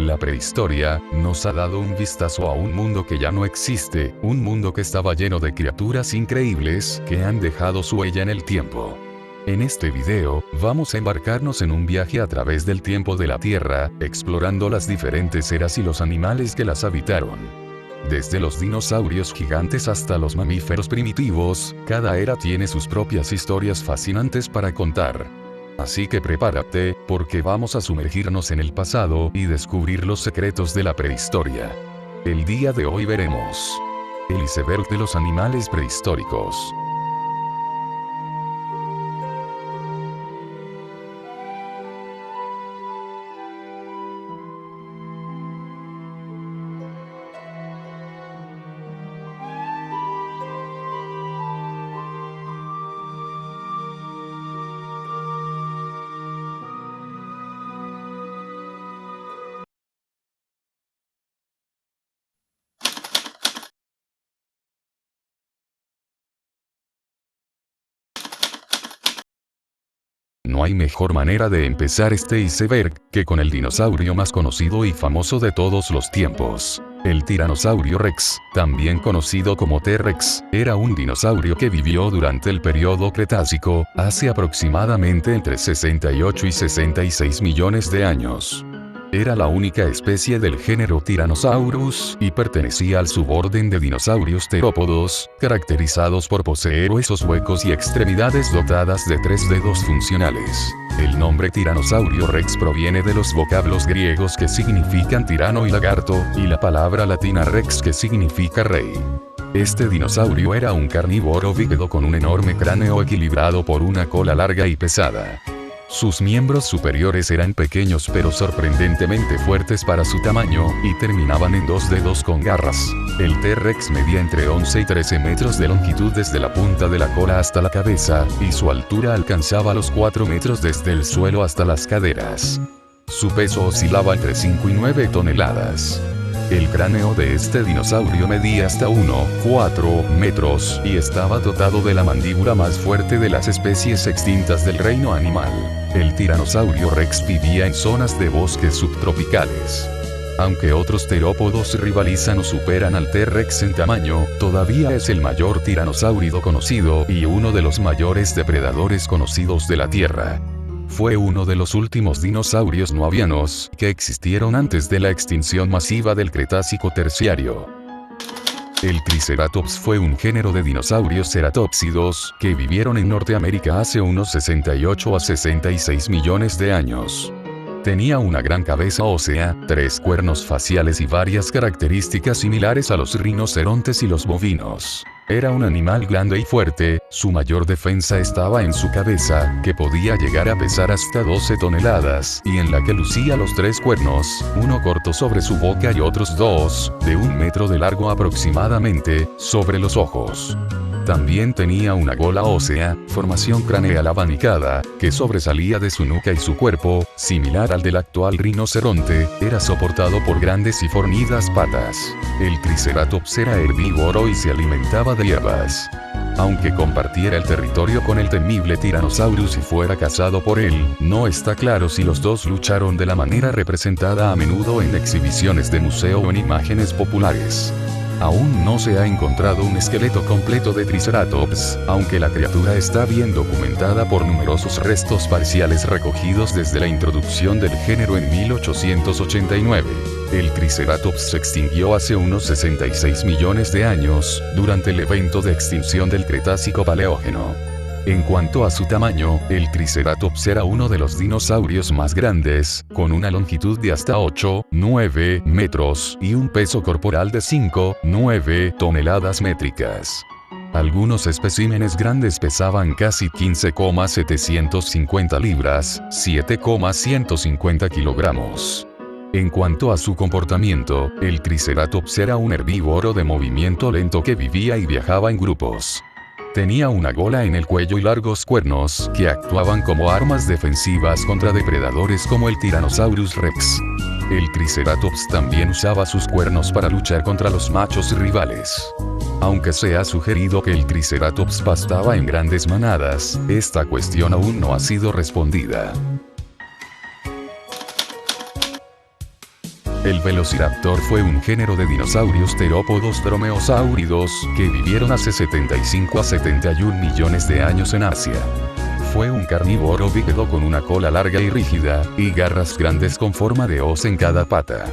La prehistoria nos ha dado un vistazo a un mundo que ya no existe, un mundo que estaba lleno de criaturas increíbles que han dejado su huella en el tiempo. En este video, vamos a embarcarnos en un viaje a través del tiempo de la Tierra, explorando las diferentes eras y los animales que las habitaron. Desde los dinosaurios gigantes hasta los mamíferos primitivos, cada era tiene sus propias historias fascinantes para contar. Así que prepárate, porque vamos a sumergirnos en el pasado y descubrir los secretos de la prehistoria. El día de hoy veremos el iceberg de los animales prehistóricos. No hay mejor manera de empezar este iceberg que con el dinosaurio más conocido y famoso de todos los tiempos. El Tiranosaurio Rex, también conocido como T-Rex, era un dinosaurio que vivió durante el periodo Cretácico, hace aproximadamente entre 68 y 66 millones de años. Era la única especie del género Tyrannosaurus y pertenecía al suborden de dinosaurios terópodos, caracterizados por poseer huesos huecos y extremidades dotadas de 3 dedos funcionales. El nombre Tiranosaurio Rex proviene de los vocablos griegos que significan tirano y lagarto, y la palabra latina rex que significa rey. Este dinosaurio era un carnívoro bípedo con un enorme cráneo equilibrado por una cola larga y pesada. Sus miembros superiores eran pequeños pero sorprendentemente fuertes para su tamaño, y terminaban en 2 dedos con garras. El T-Rex medía entre 11 y 13 metros de longitud desde la punta de la cola hasta la cabeza, y su altura alcanzaba los 4 metros desde el suelo hasta las caderas. Su peso oscilaba entre 5 y 9 toneladas. El cráneo de este dinosaurio medía hasta 1,4 metros y estaba dotado de la mandíbula más fuerte de las especies extintas del reino animal. El Tiranosaurio Rex vivía en zonas de bosques subtropicales. Aunque otros terópodos rivalizan o superan al T-Rex en tamaño, todavía es el mayor tiranosaurio conocido y uno de los mayores depredadores conocidos de la Tierra. Fue uno de los últimos dinosaurios no avianos que existieron antes de la extinción masiva del Cretácico terciario. El Triceratops fue un género de dinosaurios ceratópsidos que vivieron en Norteamérica hace unos 68 a 66 millones de años. Tenía una gran cabeza ósea, 3 cuernos faciales y varias características similares a los rinocerontes y los bovinos. Era un animal grande y fuerte, su mayor defensa estaba en su cabeza, que podía llegar a pesar hasta 12 toneladas, y en la que lucía los 3 cuernos, uno corto sobre su boca y otros 2, de 1 metro de largo aproximadamente, sobre los ojos. También tenía una gola ósea, formación craneal abanicada, que sobresalía de su nuca y su cuerpo, similar al del actual rinoceronte, era soportado por grandes y fornidas patas. El Triceratops era herbívoro y se alimentaba de hierbas. Aunque compartiera el territorio con el temible Tyrannosaurus y fuera cazado por él, no está claro si los dos lucharon de la manera representada a menudo en exhibiciones de museo o en imágenes populares. Aún no se ha encontrado un esqueleto completo de Triceratops, aunque la criatura está bien documentada por numerosos restos parciales recogidos desde la introducción del género en 1889. El Triceratops se extinguió hace unos 66 millones de años, durante el evento de extinción del Cretácico-Paleógeno. En cuanto a su tamaño, el Triceratops era uno de los dinosaurios más grandes, con una longitud de hasta 8,9 metros y un peso corporal de 5,9 toneladas métricas. Algunos especímenes grandes pesaban casi 15,750 libras, 7,150 kilogramos. En cuanto a su comportamiento, el Triceratops era un herbívoro de movimiento lento que vivía y viajaba en grupos. Tenía una gola en el cuello y largos cuernos que actuaban como armas defensivas contra depredadores como el Tyrannosaurus Rex. El Triceratops también usaba sus cuernos para luchar contra los machos rivales. Aunque se ha sugerido que el Triceratops pastaba en grandes manadas, esta cuestión aún no ha sido respondida. El velociraptor fue un género de dinosaurios terópodos dromeosáuridos que vivieron hace 75 a 71 millones de años en Asia. Fue un carnívoro bípedo con una cola larga y rígida, y garras grandes con forma de hoz en cada pata.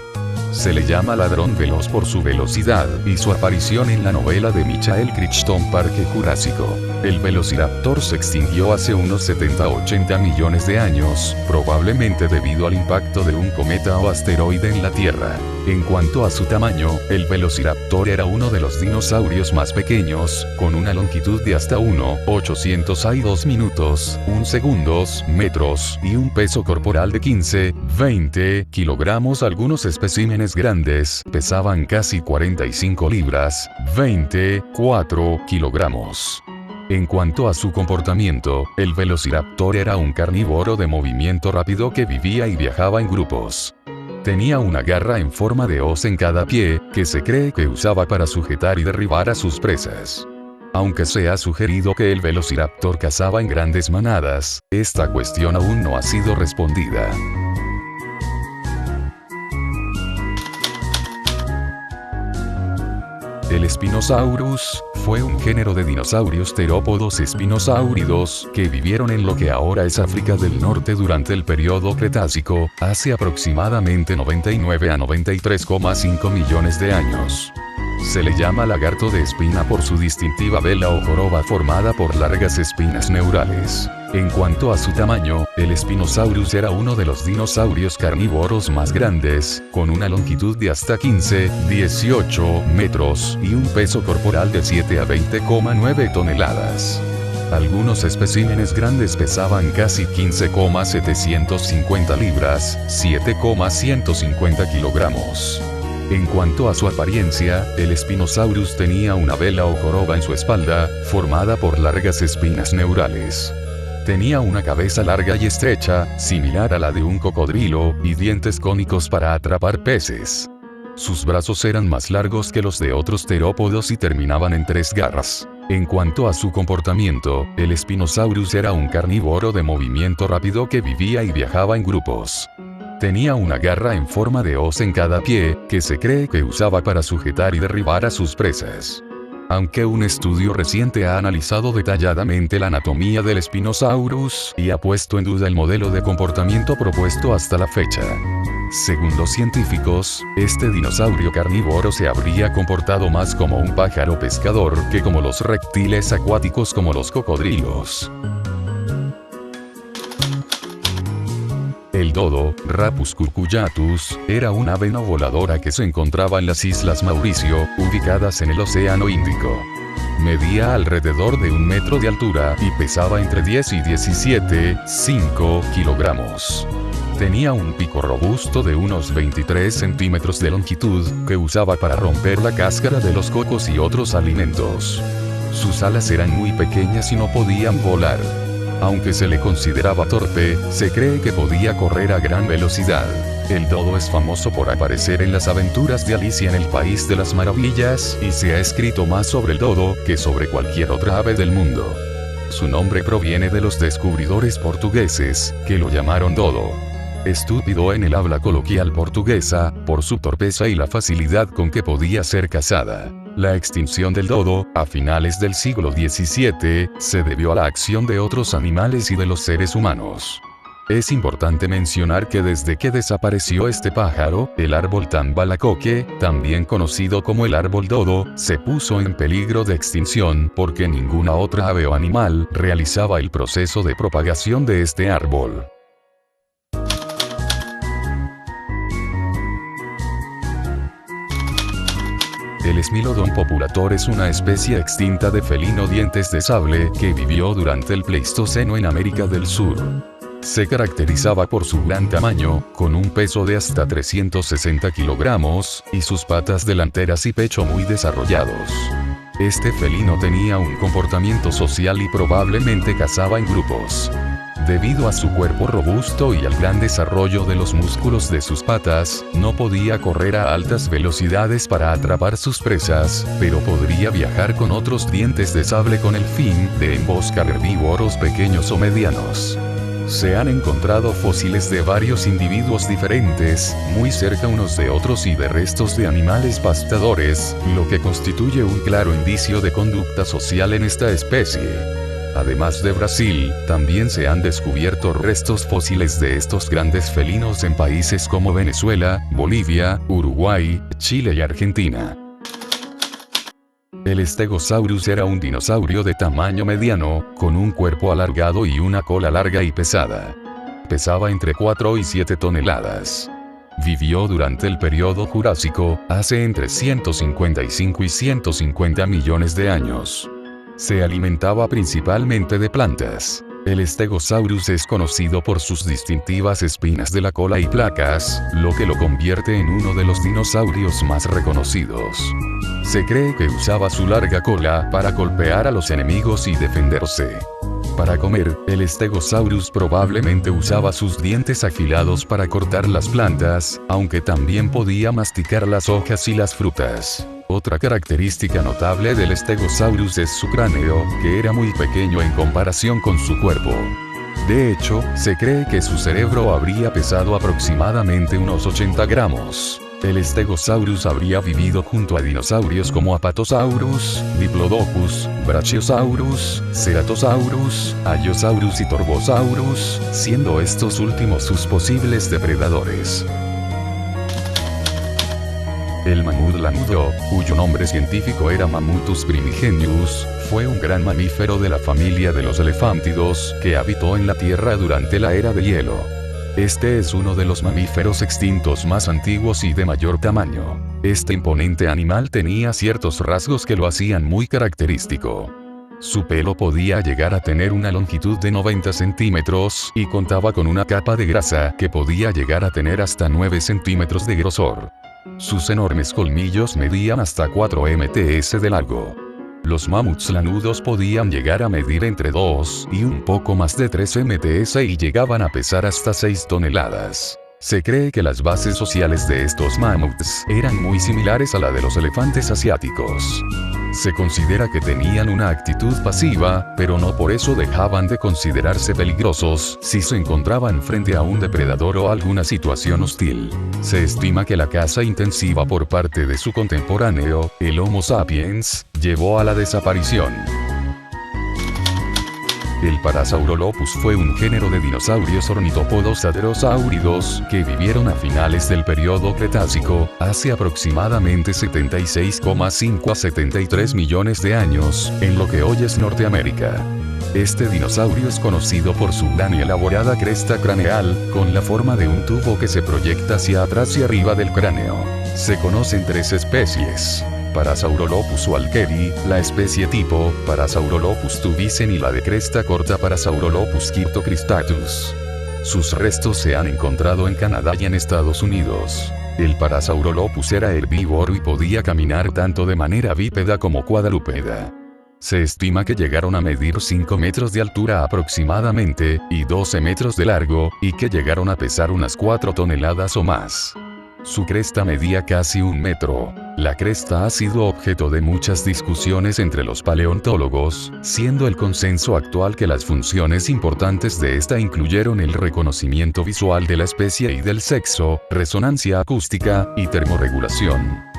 Se le llama ladrón veloz por su velocidad y su aparición en la novela de Michael Crichton Parque Jurásico. El velociraptor se extinguió hace unos 70-80 millones de años, probablemente debido al impacto de un cometa o asteroide en la Tierra. En cuanto a su tamaño, el velociraptor era uno de los dinosaurios más pequeños, con una longitud de hasta 1,802 minutos, 1 segundos, metros, y un peso corporal de 15-20 kilogramos. Algunos especímenes grandes pesaban casi 45 libras, 24 kilogramos. En cuanto a su comportamiento, el velociraptor era un carnívoro de movimiento rápido que vivía y viajaba en grupos. Tenía una garra en forma de hoz en cada pie, que se cree que usaba para sujetar y derribar a sus presas. Aunque se ha sugerido que el velociraptor cazaba en grandes manadas, esta cuestión aún no ha sido respondida. El Spinosaurus fue un género de dinosaurios terópodos espinosáuridos que vivieron en lo que ahora es África del Norte durante el período Cretácico, hace aproximadamente 99 a 93,5 millones de años. Se le llama lagarto de espina por su distintiva vela o joroba formada por largas espinas neurales. En cuanto a su tamaño, el Spinosaurus era uno de los dinosaurios carnívoros más grandes, con una longitud de hasta 15-18 metros y un peso corporal de 7 a 20,9 toneladas. Algunos especímenes grandes pesaban casi 15,750 libras, 7,150 kilogramos. En cuanto a su apariencia, el Spinosaurus tenía una vela o joroba en su espalda, formada por largas espinas neurales. Tenía una cabeza larga y estrecha, similar a la de un cocodrilo, y dientes cónicos para atrapar peces. Sus brazos eran más largos que los de otros terópodos y terminaban en 3 garras. En cuanto a su comportamiento, el Spinosaurus era un carnívoro de movimiento rápido que vivía y viajaba en grupos. Tenía una garra en forma de hoz en cada pie, que se cree que usaba para sujetar y derribar a sus presas. Aunque un estudio reciente ha analizado detalladamente la anatomía del Spinosaurus y ha puesto en duda el modelo de comportamiento propuesto hasta la fecha. Según los científicos, este dinosaurio carnívoro se habría comportado más como un pájaro pescador que como los reptiles acuáticos como los cocodrilos. El dodo, Rapus curcullatus, era una ave no voladora que se encontraba en las Islas Mauricio, ubicadas en el Océano Índico. Medía alrededor de 1 metro de altura y pesaba entre 10 y 17,5 kilogramos. Tenía un pico robusto de unos 23 centímetros de longitud, que usaba para romper la cáscara de los cocos y otros alimentos. Sus alas eran muy pequeñas y no podían volar. Aunque se le consideraba torpe, se cree que podía correr a gran velocidad. El dodo es famoso por aparecer en las aventuras de Alicia en el País de las Maravillas, y se ha escrito más sobre el dodo que sobre cualquier otra ave del mundo. Su nombre proviene de los descubridores portugueses, que lo llamaron dodo. Estúpido en el habla coloquial portuguesa, por su torpeza y la facilidad con que podía ser cazada. La extinción del dodo, a finales del siglo XVII, se debió a la acción de otros animales y de los seres humanos. Es importante mencionar que desde que desapareció este pájaro, el árbol tambalacoque, también conocido como el árbol dodo, se puso en peligro de extinción porque ninguna otra ave o animal realizaba el proceso de propagación de este árbol. El Smilodon populator es una especie extinta de felino dientes de sable que vivió durante el Pleistoceno en América del Sur. Se caracterizaba por su gran tamaño, con un peso de hasta 360 kilogramos, y sus patas delanteras y pecho muy desarrollados. Este felino tenía un comportamiento social y probablemente cazaba en grupos. Debido a su cuerpo robusto y al gran desarrollo de los músculos de sus patas, no podía correr a altas velocidades para atrapar sus presas, pero podría viajar con otros dientes de sable con el fin de emboscar herbívoros pequeños o medianos. Se han encontrado fósiles de varios individuos diferentes, muy cerca unos de otros y de restos de animales pastadores, lo que constituye un claro indicio de conducta social en esta especie. Además de Brasil, también se han descubierto restos fósiles de estos grandes felinos en países como Venezuela, Bolivia, Uruguay, Chile y Argentina. El Stegosaurus era un dinosaurio de tamaño mediano, con un cuerpo alargado y una cola larga y pesada. Pesaba entre 4 y 7 toneladas. Vivió durante el periodo Jurásico, hace entre 155 y 150 millones de años. Se alimentaba principalmente de plantas. El Stegosaurus es conocido por sus distintivas espinas de la cola y placas, lo que lo convierte en uno de los dinosaurios más reconocidos. Se cree que usaba su larga cola para golpear a los enemigos y defenderse. Para comer, el Stegosaurus probablemente usaba sus dientes afilados para cortar las plantas, aunque también podía masticar las hojas y las frutas. Otra característica notable del Stegosaurus es su cráneo, que era muy pequeño en comparación con su cuerpo. De hecho, se cree que su cerebro habría pesado aproximadamente unos 80 gramos. El Stegosaurus habría vivido junto a dinosaurios como Apatosaurus, Diplodocus, Brachiosaurus, Ceratosaurus, Allosaurus y Torvosaurus, siendo estos últimos sus posibles depredadores. El mamut lanudo, cuyo nombre científico era Mammutus primigenius, fue un gran mamífero de la familia de los elefántidos, que habitó en la Tierra durante la era de hielo. Este es uno de los mamíferos extintos más antiguos y de mayor tamaño. Este imponente animal tenía ciertos rasgos que lo hacían muy característico. Su pelo podía llegar a tener una longitud de 90 centímetros, y contaba con una capa de grasa que podía llegar a tener hasta 9 centímetros de grosor. Sus enormes colmillos medían hasta 4 mts de largo. Los mamuts lanudos podían llegar a medir entre 2 y un poco más de 3 mts y llegaban a pesar hasta 6 toneladas. Se cree que las bases sociales de estos mamuts eran muy similares a la de los elefantes asiáticos. Se considera que tenían una actitud pasiva, pero no por eso dejaban de considerarse peligrosos si se encontraban frente a un depredador o alguna situación hostil. Se estima que la caza intensiva por parte de su contemporáneo, el Homo sapiens, llevó a la desaparición. El Parasaurolophus fue un género de dinosaurios ornitópodos hadrosáuridos que vivieron a finales del período Cretácico, hace aproximadamente 76,5 a 73 millones de años, en lo que hoy es Norteamérica. Este dinosaurio es conocido por su gran y elaborada cresta craneal, con la forma de un tubo que se proyecta hacia atrás y arriba del cráneo. Se conocen 3 especies: Parasaurolophus walkeri, la especie tipo, Parasaurolophus tubicen y la de cresta corta Parasaurolophus cryptocristatus. Sus restos se han encontrado en Canadá y en Estados Unidos. El Parasaurolophus era herbívoro y podía caminar tanto de manera bípeda como cuadrúpeda. Se estima que llegaron a medir 5 metros de altura aproximadamente, y 12 metros de largo, y que llegaron a pesar unas 4 toneladas o más. Su cresta medía casi 1 metro. La cresta ha sido objeto de muchas discusiones entre los paleontólogos, siendo el consenso actual que las funciones importantes de esta incluyeron el reconocimiento visual de la especie y del sexo, resonancia acústica, y termorregulación.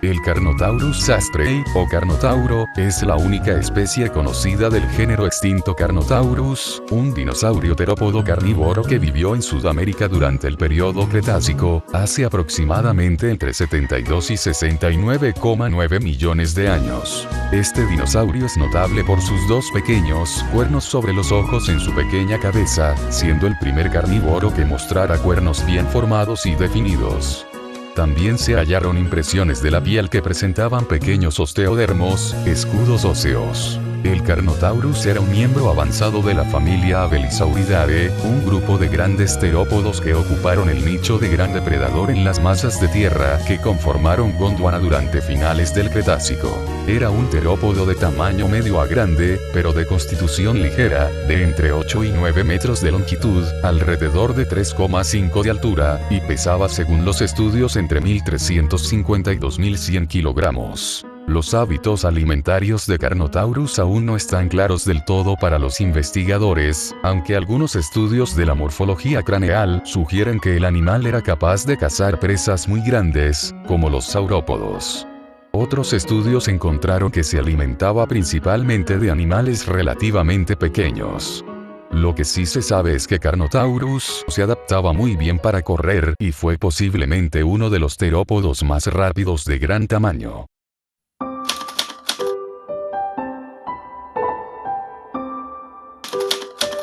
El Carnotaurus sastrei, o Carnotauro, es la única especie conocida del género extinto Carnotaurus, un dinosaurio terópodo carnívoro que vivió en Sudamérica durante el período Cretácico, hace aproximadamente entre 72 y 69,9 millones de años. Este dinosaurio es notable por sus 2 pequeños cuernos sobre los ojos en su pequeña cabeza, siendo el primer carnívoro que mostrara cuernos bien formados y definidos. También se hallaron impresiones de la piel que presentaban pequeños osteodermos, escudos óseos. El Carnotaurus era un miembro avanzado de la familia Abelisauridae, un grupo de grandes terópodos que ocuparon el nicho de gran depredador en las masas de tierra que conformaron Gondwana durante finales del Cretácico. Era un terópodo de tamaño medio a grande, pero de constitución ligera, de entre 8 y 9 metros de longitud, alrededor de 3,5 de altura, y pesaba según los estudios entre 1.350 y 2.100 kilogramos. Los hábitos alimentarios de Carnotaurus aún no están claros del todo para los investigadores, aunque algunos estudios de la morfología craneal sugieren que el animal era capaz de cazar presas muy grandes, como los saurópodos. Otros estudios encontraron que se alimentaba principalmente de animales relativamente pequeños. Lo que sí se sabe es que Carnotaurus se adaptaba muy bien para correr y fue posiblemente uno de los terópodos más rápidos de gran tamaño.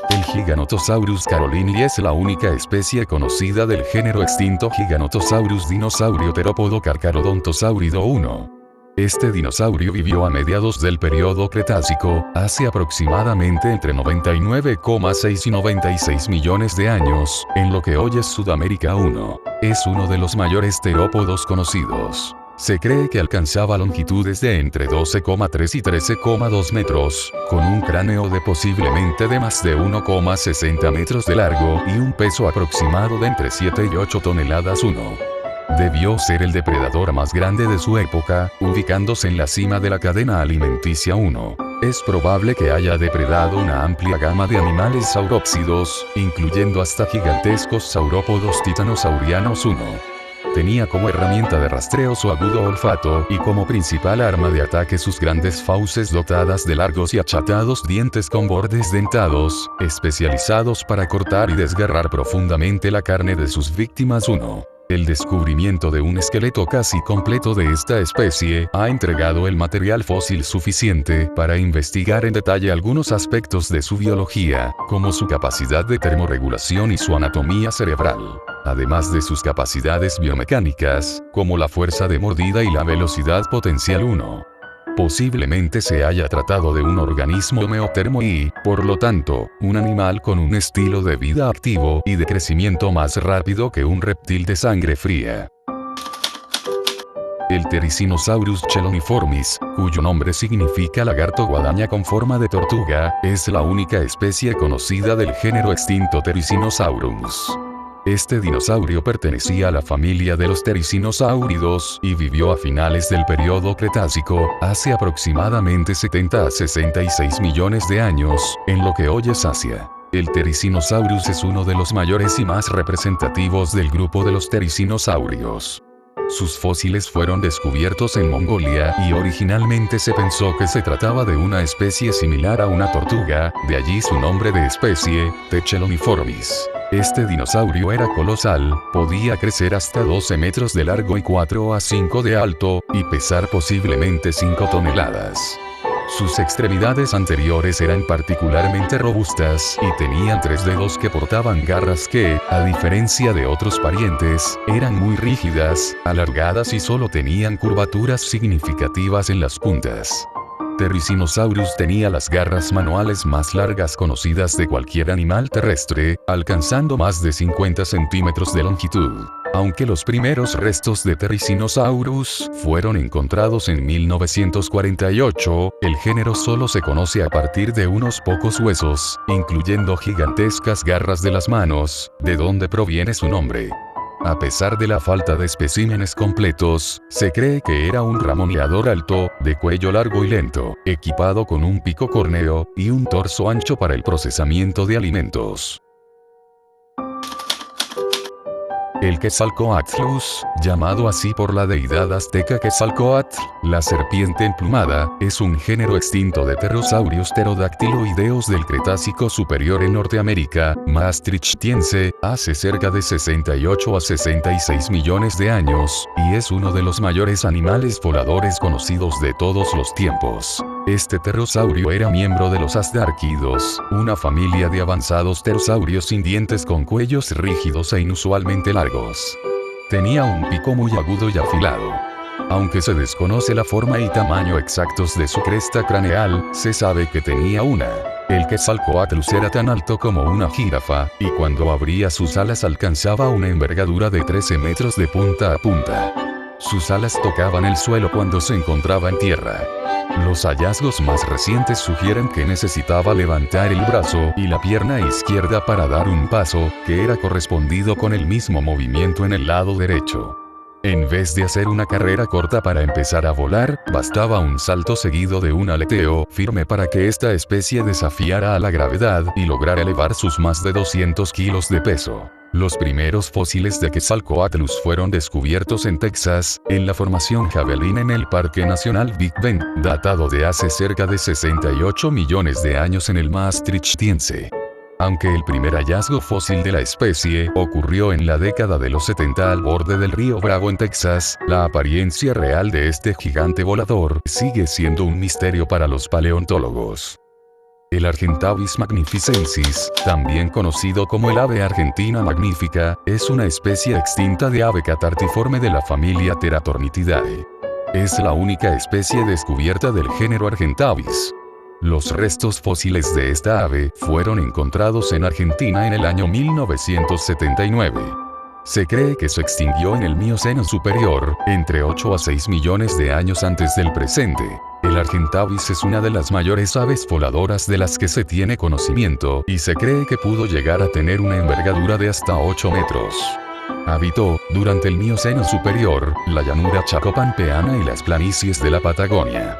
El Giganotosaurus carolini es la única especie conocida del género extinto Giganotosaurus dinosaurio terópodo Carcharodontosaurido I. Este dinosaurio vivió a mediados del período Cretácico, hace aproximadamente entre 99,6 y 96 millones de años, en lo que hoy es Sudamérica I. Es uno de los mayores terópodos conocidos. Se cree que alcanzaba longitudes de entre 12,3 y 13,2 metros, con un cráneo de posiblemente de más de 1,60 metros de largo y un peso aproximado de entre 7 y 8 toneladas. Debió ser el depredador más grande de su época, ubicándose en la cima de la cadena alimenticia 1. Es probable que haya depredado una amplia gama de animales saurópsidos, incluyendo hasta gigantescos saurópodos titanosaurianos 1. Tenía como herramienta de rastreo su agudo olfato y como principal arma de ataque sus grandes fauces dotadas de largos y achatados dientes con bordes dentados, especializados para cortar y desgarrar profundamente la carne de sus víctimas. El descubrimiento de un esqueleto casi completo de esta especie ha entregado el material fósil suficiente para investigar en detalle algunos aspectos de su biología, como su capacidad de termorregulación y su anatomía cerebral, además de sus capacidades biomecánicas, como la fuerza de mordida y la velocidad potencial. Posiblemente se haya tratado de un organismo homeotermo y, por lo tanto, un animal con un estilo de vida activo y de crecimiento más rápido que un reptil de sangre fría. El Therizinosaurus cheloniformis, cuyo nombre significa lagarto guadaña con forma de tortuga, es la única especie conocida del género extinto Therizinosaurus. Este dinosaurio pertenecía a la familia de los therizinosáuridos y vivió a finales del período Cretácico, hace aproximadamente 70 a 66 millones de años, en lo que hoy es Asia. El Therizinosaurus es uno de los mayores y más representativos del grupo de los therizinosaurios. Sus fósiles fueron descubiertos en Mongolia y originalmente se pensó que se trataba de una especie similar a una tortuga, de allí su nombre de especie, T. cheloniformis. Este dinosaurio era colosal, podía crecer hasta 12 metros de largo y 4 a 5 de alto, y pesar posiblemente 5 toneladas. Sus extremidades anteriores eran particularmente robustas y tenían 3 dedos que portaban garras que, a diferencia de otros parientes, eran muy rígidas, alargadas y solo tenían curvaturas significativas en las puntas. Therizinosaurus tenía las garras manuales más largas conocidas de cualquier animal terrestre, alcanzando más de 50 centímetros de longitud. Aunque los primeros restos de Therizinosaurus fueron encontrados en 1948, el género solo se conoce a partir de unos pocos huesos, incluyendo gigantescas garras de las manos, de donde proviene su nombre. A pesar de la falta de especímenes completos, se cree que era un ramoneador alto, de cuello largo y lento, equipado con un pico córneo y un torso ancho para el procesamiento de alimentos. El Quetzalcóatlus, llamado así por la deidad azteca Quetzalcóatl, la serpiente emplumada, es un género extinto de pterosaurios pterodáctiloideos del Cretácico superior en Norteamérica, maastrichtiense, hace cerca de 68 a 66 millones de años, y es uno de los mayores animales voladores conocidos de todos los tiempos. Este pterosaurio era miembro de los asdárquidos, una familia de avanzados pterosaurios sin dientes con cuellos rígidos e inusualmente largos. Tenía un pico muy agudo y afilado. Aunque se desconoce la forma y tamaño exactos de su cresta craneal, se sabe que tenía una. El Quetzalcóatlus era tan alto como una jirafa, y cuando abría sus alas alcanzaba una envergadura de 13 metros de punta a punta. Sus alas tocaban el suelo cuando se encontraba en tierra. Los hallazgos más recientes sugieren que necesitaba levantar el brazo y la pierna izquierda para dar un paso, que era correspondido con el mismo movimiento en el lado derecho. En vez de hacer una carrera corta para empezar a volar, bastaba un salto seguido de un aleteo firme para que esta especie desafiara a la gravedad y lograra elevar sus más de 200 kilos de peso. Los primeros fósiles de Quetzalcoatlus fueron descubiertos en Texas, en la formación Javelin en el Parque Nacional Big Bend, datado de hace cerca de 68 millones de años en el Maastrichtiense. Aunque el primer hallazgo fósil de la especie ocurrió en la década de los 70 al borde del río Bravo en Texas, la apariencia real de este gigante volador sigue siendo un misterio para los paleontólogos. El Argentavis magnificensis, también conocido como el ave argentina magnífica, es una especie extinta de ave catartiforme de la familia Teratornithidae. Es la única especie descubierta del género Argentavis. Los restos fósiles de esta ave fueron encontrados en Argentina en el año 1979. Se cree que se extinguió en el Mioceno superior, entre 8 a 6 millones de años antes del presente. El Argentavis es una de las mayores aves voladoras de las que se tiene conocimiento, y se cree que pudo llegar a tener una envergadura de hasta 8 metros. Habitó, durante el Mioceno superior, la llanura chacopampeana y las planicies de la Patagonia.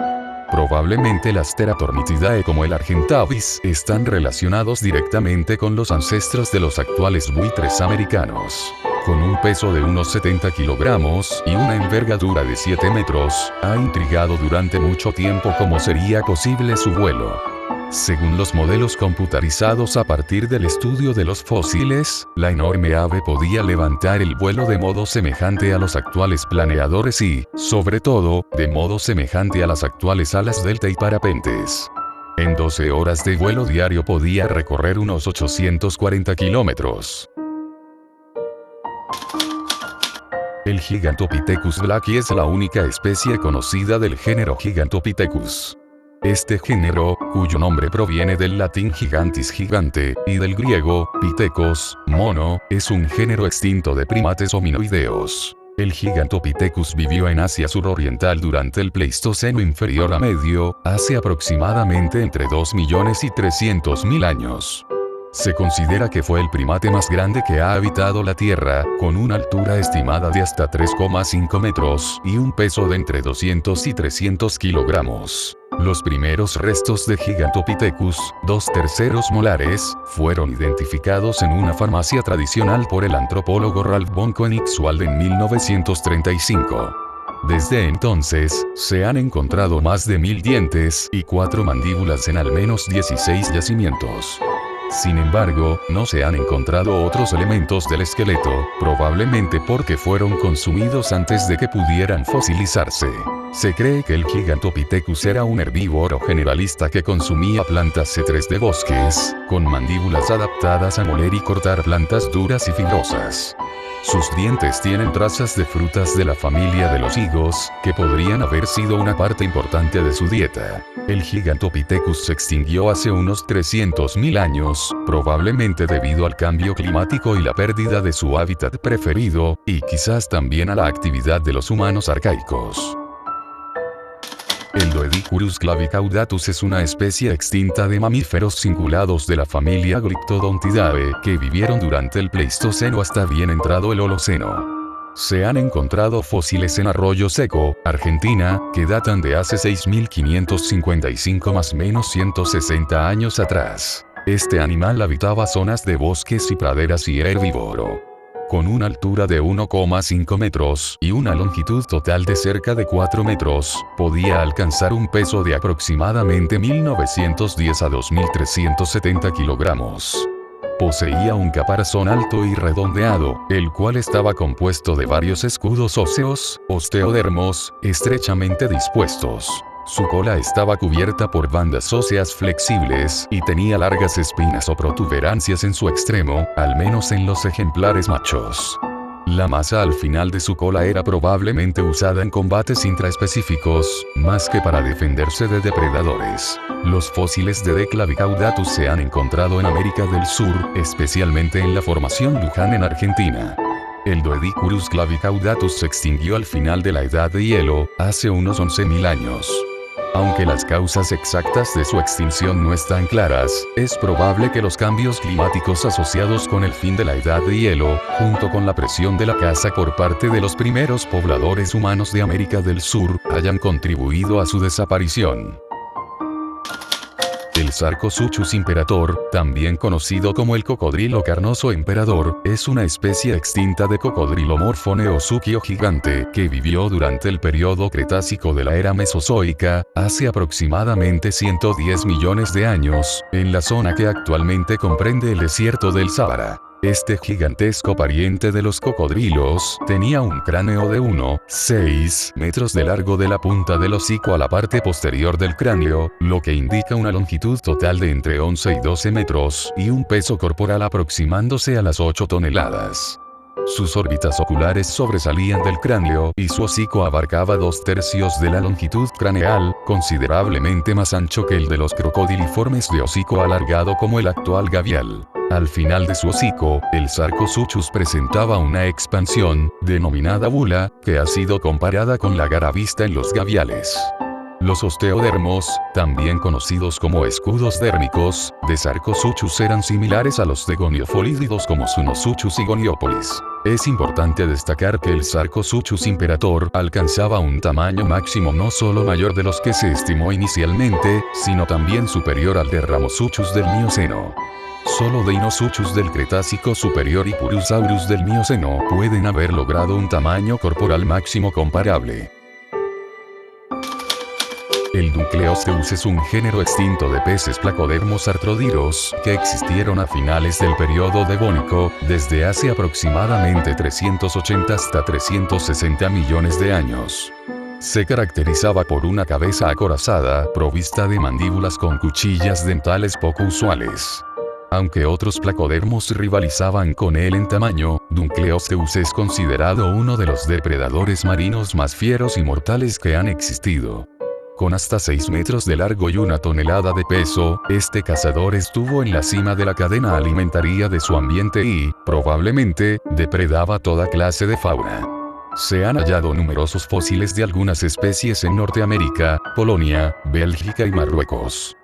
Probablemente las Teratornithidae como el Argentavis están relacionados directamente con los ancestros de los actuales buitres americanos. Con un peso de unos 70 kilogramos y una envergadura de 7 metros, ha intrigado durante mucho tiempo cómo sería posible su vuelo. Según los modelos computarizados a partir del estudio de los fósiles, la enorme ave podía levantar el vuelo de modo semejante a los actuales planeadores y, sobre todo, de modo semejante a las actuales alas delta y parapentes. En 12 horas de vuelo diario podía recorrer unos 840 kilómetros. El Gigantopithecus blacki es la única especie conocida del género Gigantopithecus. Este género, cuyo nombre proviene del latín gigantis gigante, y del griego, pitecos, mono, es un género extinto de primates hominoideos. El Gigantopithecus vivió en Asia suroriental durante el Pleistoceno inferior a medio, hace aproximadamente entre 2 millones y 300.000 años. Se considera que fue el primate más grande que ha habitado la Tierra, con una altura estimada de hasta 3,5 metros y un peso de entre 200 y 300 kilogramos. Los primeros restos de Gigantopithecus, 2/3 molares, fueron identificados en una farmacia tradicional por el antropólogo Ralph von Koenigswald en 1935. Desde entonces, se han encontrado más de 1000 dientes y 4 mandíbulas en al menos 16 yacimientos. Sin embargo, no se han encontrado otros elementos del esqueleto, probablemente porque fueron consumidos antes de que pudieran fosilizarse. Se cree que el Gigantopithecus era un herbívoro generalista que consumía plantas cetres de bosques, con mandíbulas adaptadas a moler y cortar plantas duras y fibrosas. Sus dientes tienen trazas de frutas de la familia de los higos, que podrían haber sido una parte importante de su dieta. El Gigantopithecus se extinguió hace unos 300.000 años, probablemente debido al cambio climático y la pérdida de su hábitat preferido, y quizás también a la actividad de los humanos arcaicos. El Doedicurus clavicaudatus es una especie extinta de mamíferos cingulados de la familia Glyptodontidae que vivieron durante el Pleistoceno hasta bien entrado el Holoceno. Se han encontrado fósiles en Arroyo Seco, Argentina, que datan de hace 6.555 más o menos 160 años atrás. Este animal habitaba zonas de bosques y praderas y era herbívoro. Con una altura de 1,5 metros y una longitud total de cerca de 4 metros, podía alcanzar un peso de aproximadamente 1.910 a 2.370 kilogramos. Poseía un caparazón alto y redondeado, el cual estaba compuesto de varios escudos óseos, osteodermos, estrechamente dispuestos. Su cola estaba cubierta por bandas óseas flexibles y tenía largas espinas o protuberancias en su extremo, al menos en los ejemplares machos. La masa al final de su cola era probablemente usada en combates intraespecíficos, más que para defenderse de depredadores. Los fósiles de D. clavicaudatus se han encontrado en América del Sur, especialmente en la formación Luján en Argentina. El Doedicurus clavicaudatus se extinguió al final de la Edad de Hielo, hace unos 11.000 años. Aunque las causas exactas de su extinción no están claras, es probable que los cambios climáticos asociados con el fin de la edad de hielo, junto con la presión de la caza por parte de los primeros pobladores humanos de América del Sur, hayan contribuido a su desaparición. El Sarcosuchus imperator, también conocido como el cocodrilo carnoso emperador, es una especie extinta de cocodrilo morfoneosuquio gigante que vivió durante el periodo Cretácico de la era Mesozoica, hace aproximadamente 110 millones de años, en la zona que actualmente comprende el desierto del Sáhara. Este gigantesco pariente de los cocodrilos tenía un cráneo de 1,6 metros de largo de la punta del hocico a la parte posterior del cráneo, lo que indica una longitud total de entre 11 y 12 metros y un peso corporal aproximándose a las 8 toneladas. Sus órbitas oculares sobresalían del cráneo y su hocico abarcaba 2/3 de la longitud craneal, considerablemente más ancho que el de los crocodiliformes de hocico alargado como el actual gavial. Al final de su hocico, el Sarcosuchus presentaba una expansión, denominada bula, que ha sido comparada con la gara vista en los gaviales. Los osteodermos, también conocidos como escudos dérmicos, de Sarcosuchus eran similares a los de goniofolididos como Sunosuchus y Goniopolis. Es importante destacar que el Sarcosuchus imperator alcanzaba un tamaño máximo no solo mayor de los que se estimó inicialmente, sino también superior al de Ramosuchus del Mioceno. Solo Deinosuchus del Cretácico superior y Purusaurus del Mioceno pueden haber logrado un tamaño corporal máximo comparable. El Dunkleosteus es un género extinto de peces placodermos artródiros que existieron a finales del período Devónico, desde hace aproximadamente 380 hasta 360 millones de años. Se caracterizaba por una cabeza acorazada, provista de mandíbulas con cuchillas dentales poco usuales. Aunque otros placodermos rivalizaban con él en tamaño, Dunkleosteus es considerado uno de los depredadores marinos más fieros y mortales que han existido. Con hasta 6 metros de largo y 1 tonelada de peso, este cazador estuvo en la cima de la cadena alimentaria de su ambiente y, probablemente, depredaba toda clase de fauna. Se han hallado numerosos fósiles de algunas especies en Norteamérica, Polonia, Bélgica y Marruecos.